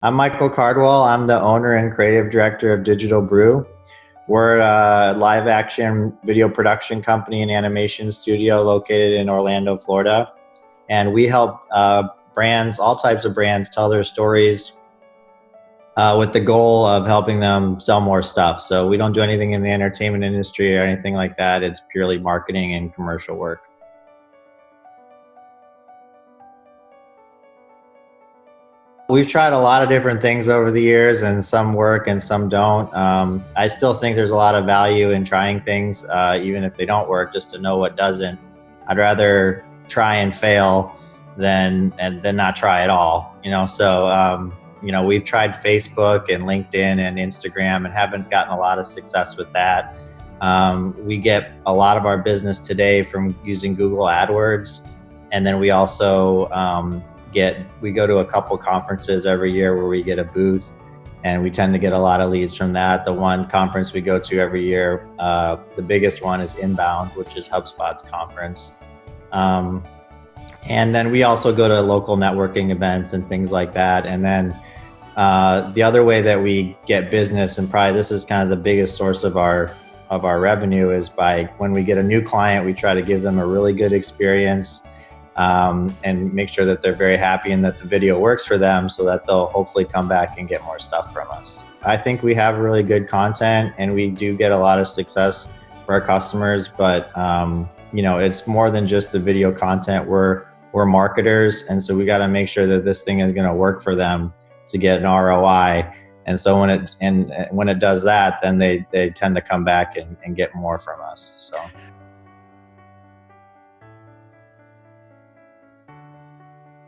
I'm Michael Cardwell. I'm the owner and creative director of Digital Brew. We're a live action video production company and animation studio located in Orlando, Florida. And we help brands, all types of brands, tell their stories with the goal of helping them sell more stuff. So we don't do anything in the entertainment industry or anything like that. It's purely marketing and commercial work. We've tried a lot of different things over the years, and some work and some don't. I still think there's a lot of value in trying things, even if they don't work, just to know what doesn't. I'd rather try and fail than not try at all. We've tried Facebook and LinkedIn and Instagram and haven't gotten a lot of success with that. We get a lot of our business today from using Google AdWords, and then we also we go to a couple conferences every year where we get a booth, and we tend to get a lot of leads from that. The one conference we go to every year, the biggest one, is Inbound, which is HubSpot's conference. And then we also go to local networking events and things like that. And then the other way that we get business, and probably this is kind of the biggest source of our revenue, is by when we get a new client, we try to give them a really good experience. And make sure that they're very happy and that the video works for them, so that they'll hopefully come back and get more stuff from us. I think we have really good content, and we do get a lot of success for our customers, but it's more than just the video content. We're marketers, and so we got to make sure that this thing is going to work for them to get an ROI. And so when it does that, then they tend to come back and get more from us. So.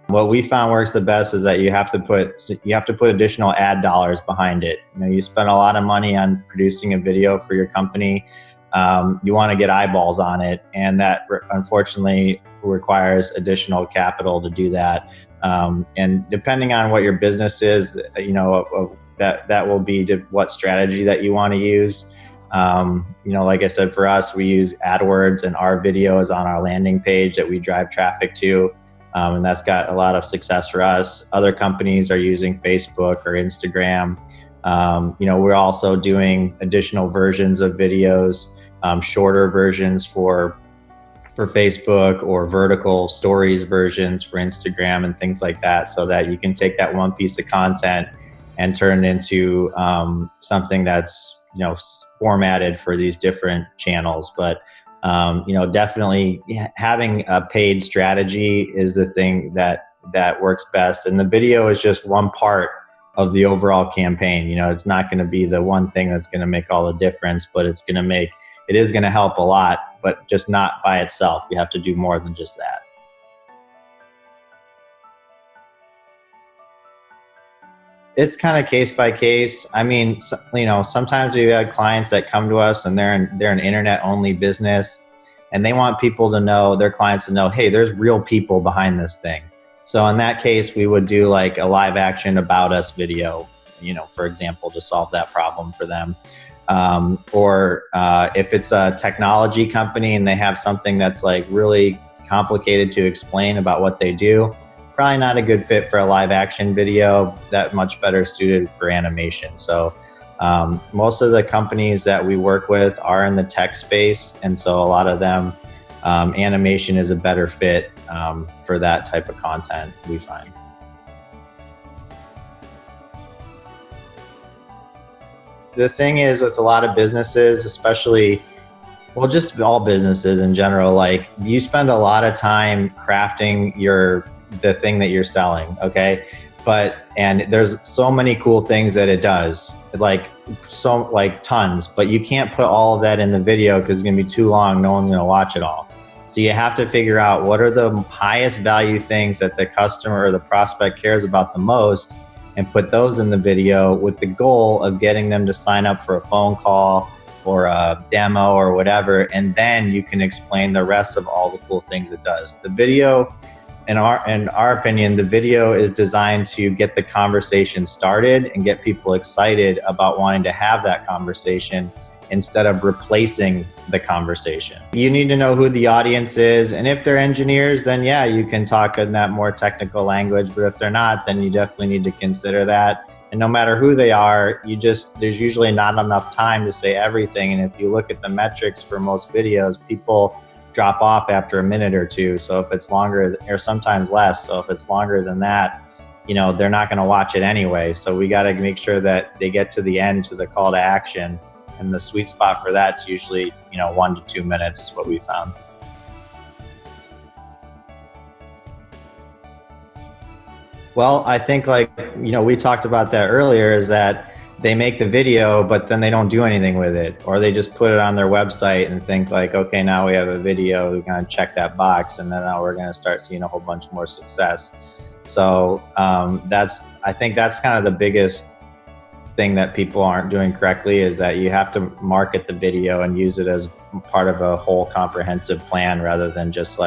What we found works the best is that you have to put additional ad dollars behind it. You spend a lot of money on producing a video for your company. You want to get eyeballs on it, and that unfortunately requires additional capital to do that. And depending on what your business is, that will be what strategy that you want to use. Like I said, for us, we use AdWords, and our video is on our landing page that we drive traffic to. And that's got a lot of success for us. Other companies are using Facebook or Instagram. We're also doing additional versions of videos, shorter versions for Facebook, or vertical stories versions for Instagram and things like that, so that you can take that one piece of content and turn it into something that's formatted for these different channels. But definitely having a paid strategy is the thing that works best. And the video is just one part of the overall campaign. It's not going to be the one thing that's going to make all the difference, but it is going to help a lot, but just not by itself. You have to do more than just that. It's kind of case by case. I mean, sometimes we've had clients that come to us and they're an internet only business, and they want their clients to know, hey, there's real people behind this thing. So in that case, we would do like a live action about us video, for example, to solve that problem for them. Or if it's a technology company and they have something that's like really complicated to explain about what they do, probably not a good fit for a live action video, that much better suited for animation. So most of the companies that we work with are in the tech space, and so a lot of them, animation is a better fit for that type of content, we find. The thing is, with a lot of businesses, especially, just all businesses in general, like, you spend a lot of time crafting the thing that you're selling, okay? And there's so many cool things that it does, like tons, but you can't put all of that in the video because it's gonna be too long. No one's gonna watch it all. So you have to figure out what are the highest value things that the customer or the prospect cares about the most, and put those in the video with the goal of getting them to sign up for a phone call or a demo or whatever. And then you can explain the rest of all the cool things it does. The video, in our opinion, the video is designed to get the conversation started and get people excited about wanting to have that conversation. instead of replacing the conversation. You need to know who the audience is, and if they're engineers, then yeah, you can talk in that more technical language, but if they're not, then you definitely need to consider that. And no matter who they are, there's usually not enough time to say everything. And if you look at the metrics for most videos, people drop off after a minute or two. So if it's longer, or sometimes less, so if it's longer than that, they're not going to watch it anyway. So we got to make sure that they get to the end, to the call to action. And the sweet spot for that's usually, 1 to 2 minutes is what we found. Well, I think we talked about that earlier, is that they make the video, but then they don't do anything with it, or they just put it on their website and think okay, now we have a video, we're going to check that box, and then now we're going to start seeing a whole bunch more success. So I think that's kind of the biggest thing that people aren't doing correctly, is that you have to market the video and use it as part of a whole comprehensive plan, rather than just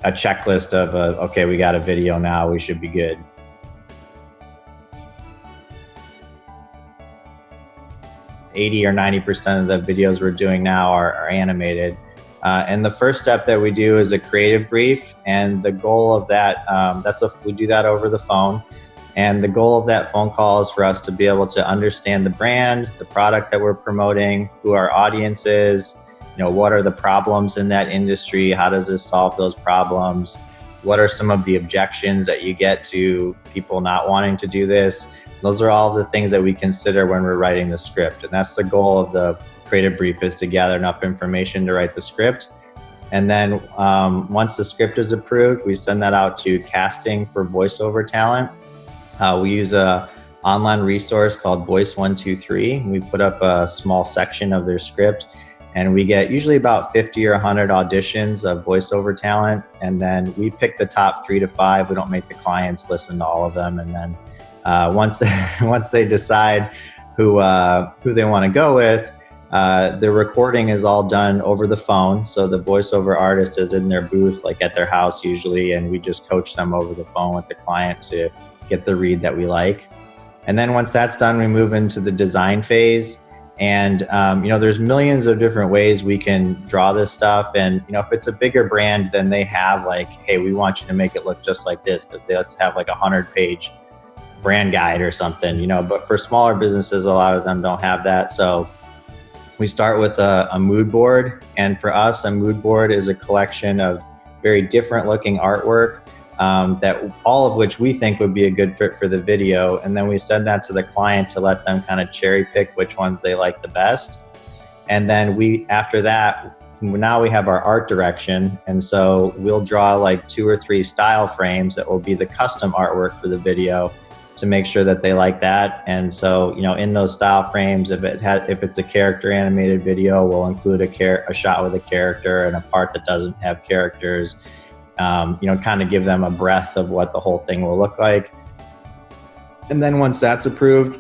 a checklist of okay, we got a video now, we should be good. $80 or 90% of the videos we're doing now are animated. And the first step that we do is a creative brief, and the goal of that, we do that over the phone. And the goal of that phone call is for us to be able to understand the brand, the product that we're promoting, who our audience is, what are the problems in that industry, how does this solve those problems, what are some of the objections that you get to people not wanting to do this. Those are all the things that we consider when we're writing the script. And that's the goal of the creative brief, is to gather enough information to write the script. And then once the script is approved, we send that out to casting for voiceover talent. We use a online resource called Voice 123. We put up a small section of their script, and we get usually about 50 or 100 auditions of voiceover talent. And then we pick the top 3 to 5. We don't make the clients listen to all of them. And then once they decide who they want to go with, the recording is all done over the phone. So the voiceover artist is in their booth, at their house usually, and we just coach them over the phone with the client to get the read that we like. And then once that's done, we move into the design phase. And there's millions of different ways we can draw this stuff. And if it's a bigger brand, then they have hey, we want you to make it look just like this, because they just have a 100-page brand guide or something. But for smaller businesses, a lot of them don't have that. So we start with a mood board. And for us, a mood board is a collection of very different looking artwork, that all of which we think would be a good fit for the video. And then we send that to the client to let them kind of cherry pick which ones they like the best. And then after that, now we have our art direction. And so we'll draw 2 or 3 style frames that will be the custom artwork for the video, to make sure that they like that. And so, in those style frames, if it's a character animated video, we'll include a shot with a character and a part that doesn't have characters. Kind of give them a breath of what the whole thing will look like. And then once that's approved,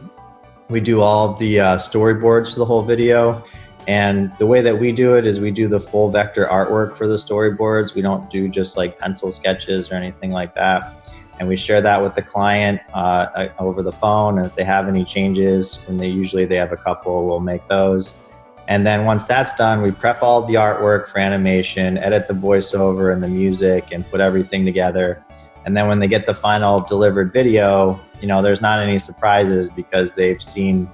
we do all the storyboards for the whole video. And the way that we do it is we do the full vector artwork for the storyboards. We don't do just pencil sketches or anything like that. And we share that with the client over the phone. And if they have any changes, and they have a couple, we'll make those. And then once that's done, we prep all the artwork for animation, edit the voiceover and the music, and put everything together. And then when they get the final delivered video, there's not any surprises, because they've seen,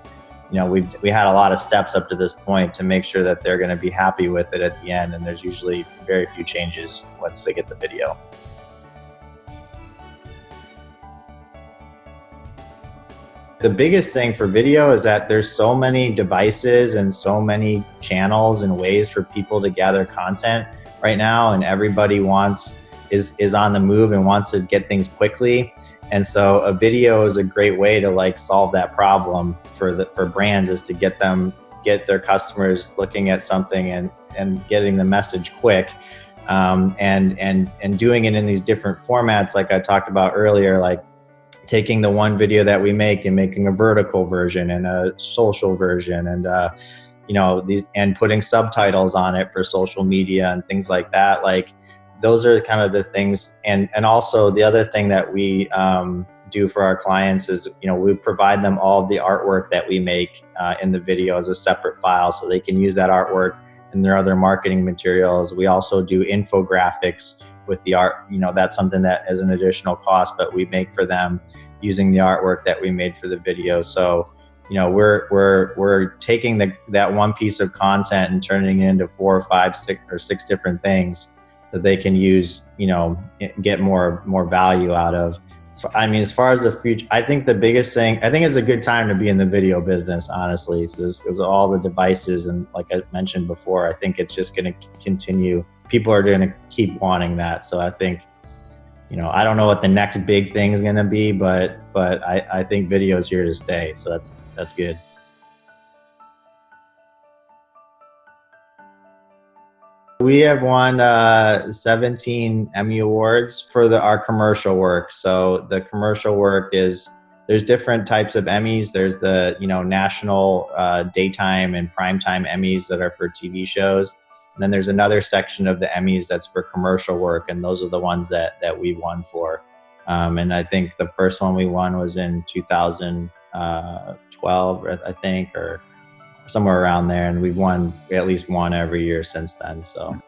we had a lot of steps up to this point to make sure that they're going to be happy with it at the end. And there's usually very few changes once they get the video. The biggest thing for video is that there's so many devices and so many channels and ways for people to gather content right now, and everybody is on the move and wants to get things quickly. And so a video is a great way to solve that problem for brands, is to get their customers looking at something and getting the message quick, and doing it in these different formats, like I talked about earlier, taking the one video that we make and making a vertical version and a social version, and and putting subtitles on it for social media and things like that. Those are kind of the things. And also the other thing that we do for our clients is, we provide them all of the artwork that we make in the video as a separate file, so they can use that artwork in their other marketing materials. We also do infographics with the art. That's something that is an additional cost, but we make for them using the artwork that we made for the video. So, we're taking that one piece of content and turning it into 4 or 5, 6 or 6 different things that they can use, get more value out of. So, as far as the future, I think the biggest thing, I think it's a good time to be in the video business, honestly, because all the devices, and like I mentioned before, I think it's just going to continue. People are going to keep wanting that. So I think, I don't know what the next big thing is going to be, but I think video is here to stay. So that's good. We have won 17 Emmy Awards for our commercial work. So the commercial work there's different types of Emmys. There's the national daytime and primetime Emmys that are for TV shows. And then there's another section of the Emmys that's for commercial work, and those are the ones that we won for. And I think the first one we won was in 2012, I think, or somewhere around there. And we've won at least one every year since then. So.